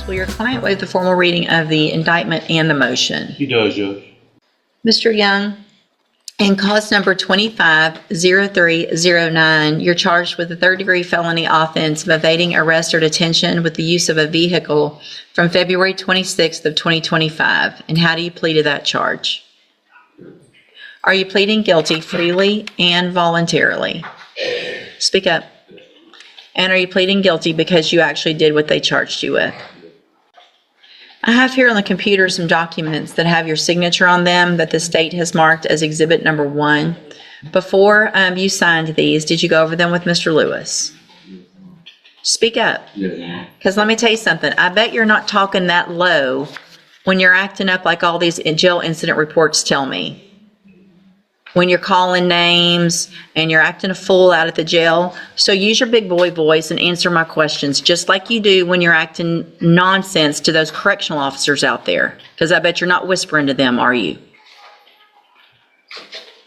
Justice, will your client waive the formal reading of the indictment and the motion? He does, Judge. Mr. Young, in cause number 250309, you're charged with a third-degree felony offense of evading arrest or detention with the use of a vehicle from February 26th of 2025. And how do you plead to that charge? Are you pleading guilty freely and voluntarily? Speak up. And are you pleading guilty because you actually did what they charged you with? I have here on the computer some documents that have your signature on them that the state has marked as exhibit number 1. Before you signed these, did you go over them with Mr. Lewis? Speak up. Yes. Because let me tell you something. I bet you're not talking that low when you're acting up like all these jail incident reports tell me. When you're calling names and you're acting a fool out at the jail. So use your big boy voice and answer my questions just like you do when you're acting nonsense to those correctional officers out there. Because I bet you're not whispering to them, are you?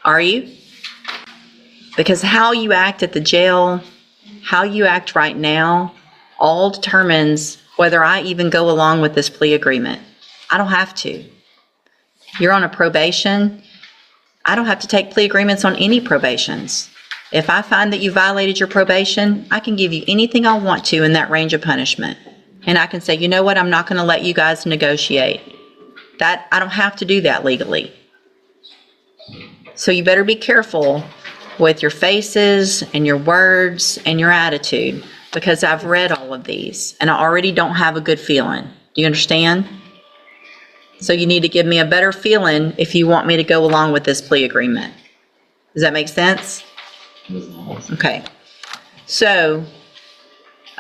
Are you? Because how you act at the jail, how you act right now, all determines whether I even go along with this plea agreement. I don't have to. You're on a probation. I don't have to take plea agreements on any probations. If I find that you violated your probation, I can give you anything I want to in that range of punishment. And I can say, you know what, I'm not going to let you guys negotiate. That I don't have to do that legally. So you better be careful with your faces and your words and your attitude, because I've read all of these and I already don't have a good feeling. Do you understand? So you need to give me a better feeling if you want me to go along with this plea agreement. Does that make sense? Okay. So,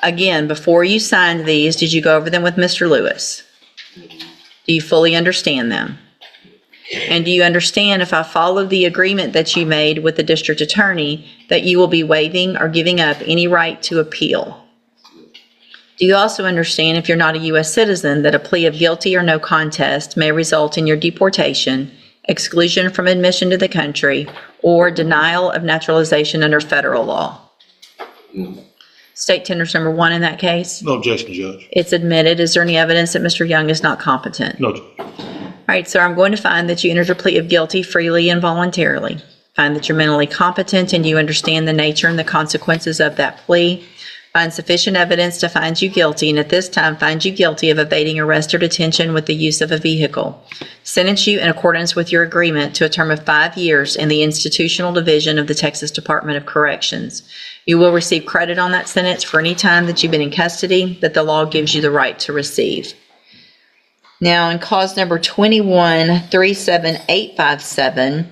again, before you signed these, did you go over them with Mr. Lewis? Do you fully understand them? And do you understand, if I follow the agreement that you made with the district attorney, that you will be waiving or giving up any right to appeal? Do you also understand, if you're not a U.S. citizen, that a plea of guilty or no contest may result in your deportation, exclusion from admission to the country, or denial of naturalization under federal law? State tenders number 1 in that case? No objection, Judge. It's admitted. Is there any evidence that Mr. Young is not competent? No, Judge. All right, so I'm going to find that you entered your plea of guilty freely and voluntarily. Find that you're mentally competent and you understand the nature and the consequences of that plea. Find sufficient evidence to find you guilty, and at this time find you guilty of evading arrest or detention with the use of a vehicle. Sentence you in accordance with your agreement to a term of 5 years in the Institutional Division of the Texas Department of Corrections. You will receive credit on that sentence for any time that you've been in custody that the law gives you the right to receive. Now, in cause number 2137857,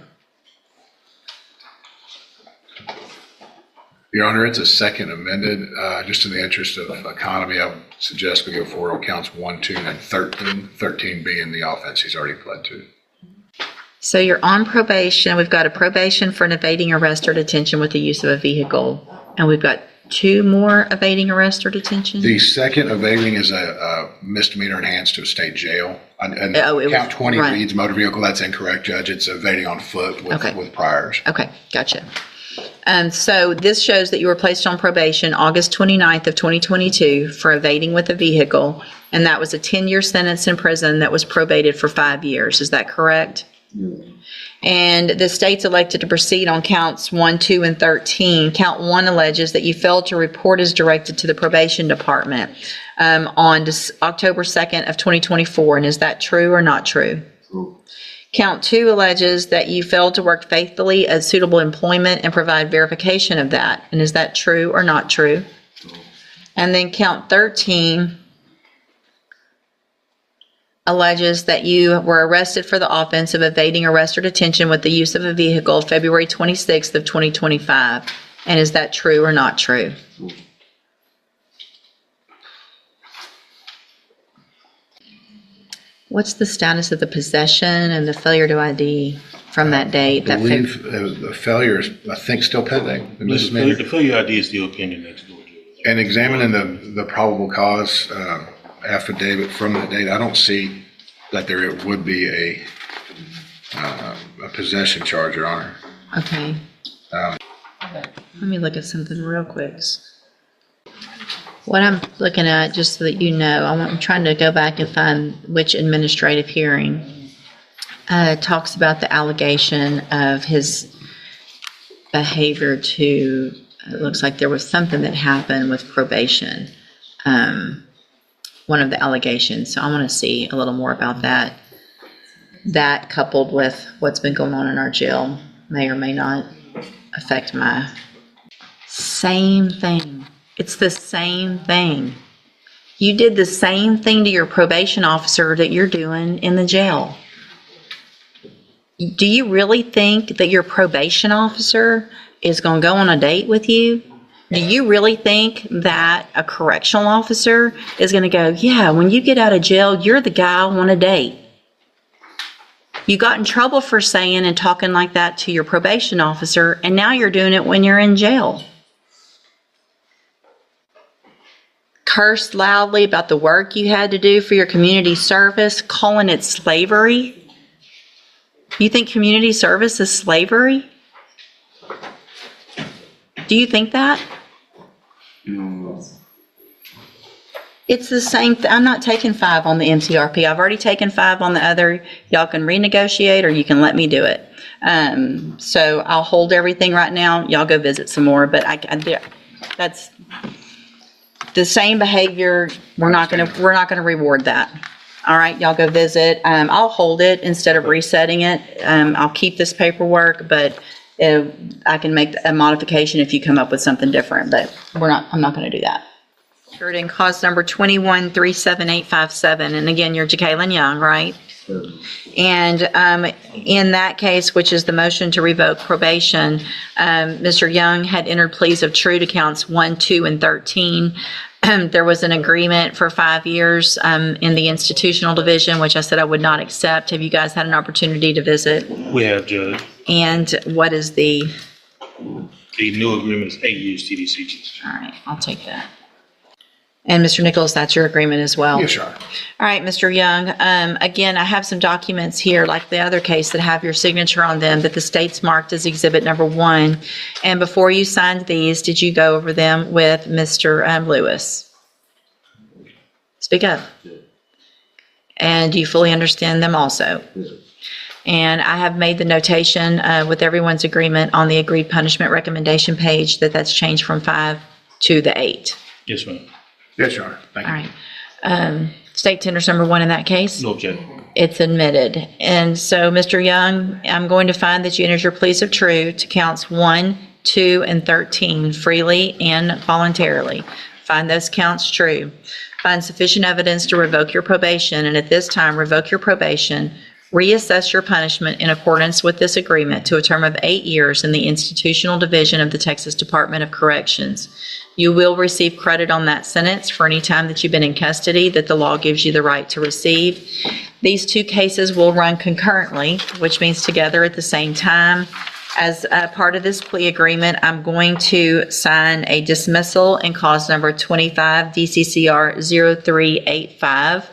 Your Honor, it's a second amended. Just in the interest of economy, I would suggest we go forward on counts 1, 2, and 13. 13 being the offense he's already pled to. so you're on probation. We've got a probation for an evading arrest or detention with the use of a vehicle. And we've got 2 more evading arrest or detention? The second evading is a misdemeanor enhanced to a state jail. And count 20 right. reads motor vehicle. That's incorrect, Judge. It's evading on foot with priors. Okay, gotcha. So this shows that you were placed on probation August 29th of 2022 for evading with a vehicle, and that was a 10-year sentence in prison that was probated for 5 years. Is that correct? And the state's elected to proceed on counts 1, 2, and 13. Count 1 alleges that you failed to report as directed to the probation department on October 2nd of 2024. And is that true or not true? True. Count 2 alleges that you failed to work faithfully at suitable employment and provide verification of that. And is that true or not true? True. And then count 13 alleges that you were arrested for the offense of evading arrest or detention with the use of a vehicle February 26th of 2025. And is that true or not true? True. What's the status of the possession and the failure to ID from that date? I believe the failure is, I think, still pending. The failure ID is still pending next door, Judge. And examining the probable cause affidavit from that date, I don't see that there would be a possession charge, Your Honor. Okay. Let me look at something real quick. What I'm looking at, just so that you know, I'm trying to go back and find which administrative hearing talks about the allegation of his behavior to, it looks like there was something that happened with probation. One of the allegations. So I want to see a little more about that. That coupled with what's been going on in our jail may or may not affect my same thing. It's the same thing. You did the same thing to your probation officer that you're doing in the jail. Do you really think that your probation officer is going to go on a date with you? Do you really think that a correctional officer is going to go, yeah, when you get out of jail, you're the guy I want to date? You got in trouble for saying and talking like that to your probation officer, and now you're doing it when you're in jail. Cursed loudly about the work you had to do for your community service, calling it slavery. You think community service is slavery? Do you think that? It's the same. I'm not taking 5 on the MTRP. I've already taken 5 on the other. Y'all can renegotiate or you can let me do it. So I'll hold everything right now. Y'all go visit some more. But that's the same behavior. We're not gonna reward that. All right, y'all go visit. I'll hold it instead of resetting it. I'll keep this paperwork, but I can make a modification if you come up with something different. But I'm not going to do that. In cause number 21-37857, and again, you're Jacqueline Young, right? And in that case, which is the motion to revoke probation, Mr. Young had entered pleas of true to counts 1, 2, and 13. There was an agreement for 5 years in the institutional division, which I said I would not accept. Have you guys had an opportunity to visit? We have, Judge. And what is the? The new agreement is 8 years TDCG. All right, I'll take that. And Mr. Nichols, that's your agreement as well? Yes, sir. All right, Mr. Young, again, I have some documents here, like the other case, that have your signature on them, that the state's marked as exhibit number 1. And before you signed these, did you go over them with Mr. Lewis? Speak up. And do you fully understand them also? And I have made the notation with everyone's agreement on the agreed punishment recommendation page that that's changed from 5 to the 8. Yes, ma'am. Yes, Your Honor. Thank you. All right. State tenders number 1 in that case? No objection. It's admitted. And so, Mr. Young, I'm going to find that you entered your pleas of true to counts 1, 2, and 13 freely and voluntarily. Find those counts true. Find sufficient evidence to revoke your probation, and at this time, revoke your probation. Reassess your punishment in accordance with this agreement to a term of 8 years in the institutional division of the Texas Department of Corrections. You will receive credit on that sentence for any time that you've been in custody that the law gives you the right to receive. These 2 cases will run concurrently, which means together at the same time. As a part of this plea agreement, I'm going to sign a dismissal in cause number 25 DCCR 0385.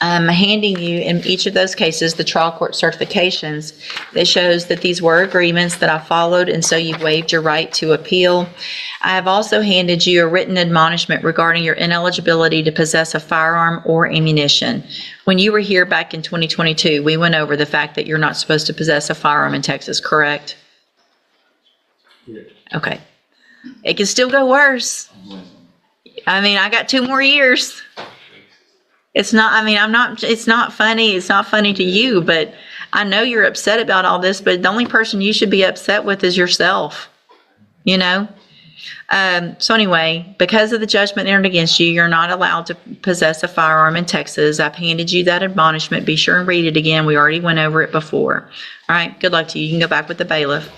I'm handing you in each of those cases the trial court certifications that shows that these were agreements that I followed, and so you've waived your right to appeal. I have also handed you a written admonishment regarding your ineligibility to possess a firearm or ammunition. When you were here back in 2022, we went over the fact that you're not supposed to possess a firearm in Texas, correct? Okay. It can still go worse. I mean, I got 2 more years. It's not funny. It's not funny to you, but I know you're upset about all this, but the only person you should be upset with is yourself, you know? So anyway, because of the judgment entered against you, you're not allowed to possess a firearm in Texas. I've handed you that admonishment. Be sure and read it again. We already went over it before. All right, good luck to you. You can go back with the bailiff.